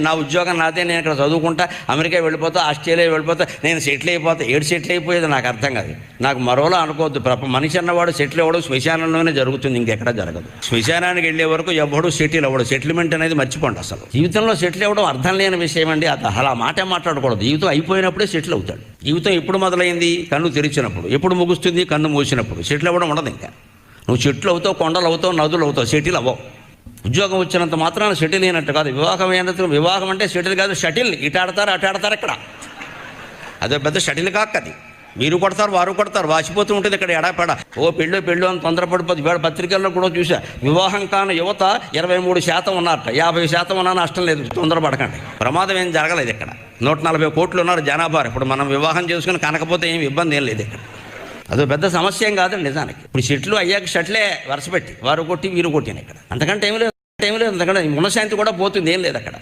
నా ఉద్యోగం నాదే, నేను ఇక్కడ చదువుకుంటా, అమెరికా వెళ్ళిపోతా, ఆస్ట్రేలియా వెళ్ళిపోతా, నేను సెటిల్ అయిపోతా. సెటిల్ అయిపోయేది నాకు అర్థం కాదు. నాకు మరోలా అనుకోవద్దు. మనిషి అన్నవాడు సెటిల్ అవ్వడం శ్మశానంలోనే జరుగుతుంది, ఇంకెక్కడ జరగదు. శ్మశానానికి వెళ్ళే వరకు ఎవడు సెటిల్ అవ్వడు. సెటిల్మెంట్ అనేది మర్చిపోండి. అసలు జీవితంలో సెటిల్ అవ్వడం అర్థం లేని విషయం అండి. అలా మాటే మాట్లాడకూడదు. జీవితం అయిపోయినప్పుడే సెటిల్ అవుతాడు. జీవితం ఎప్పుడు మొదలైంది? కన్ను తెరిచినప్పుడు. ఎప్పుడు ముగుస్తుంది? కన్ను మూసినప్పుడు. సెటిల్ అవ్వడం ఉండదు. ఇంకా నువ్వు చెట్లు అవుతావు, కొండలు అవుతావు, నదులు అవుతావు, సెటిల్ అవ్వవు. ఉద్యోగం వచ్చినంత మాత్రాన సెటిల్ అయినట్టు కాదు. వివాహం అయినంత, వివాహం అంటే సెటిల్ కాదు, షటిల్. ఇటు ఆడతారు, అటు ఆడతారు. ఇక్కడ అదే పెద్ద షటిల్ కాక అది. మీరు కొడతారు, వారు కొడతారు, వాసిపోతూ ఉంటుంది ఇక్కడ ఎడాపెడ. పెళ్ళు అని తొందరపడిపోతుంది. ఇవాళ పత్రికల్లో కూడా చూసా, వివాహం కాని యువత 23% ఉన్నారట. 50% ఉన్నా నష్టం లేదు, తొందరపడకండి. ప్రమాదం ఏం జరగలేదు ఇక్కడ. 140 కోట్లు ఉన్నారు జనాభా. ఇప్పుడు మనం వివాహం చేసుకుని కనకపోతే ఏమి ఇబ్బంది ఏం లేదు ఇక్కడ. అదో పెద్ద సమస్య ఏం కాదండి నిజానికి. ఇప్పుడు షెట్లు అయ్యాక షట్లే వరుసపెట్టి వారు కొట్టి వీరు కొట్టిన ఇక్కడ. అంతకంటే ఏమి లేదు. అంతకంటే మనశ్శాంతి కూడా పోతుంది, ఏం లేదు అక్కడ.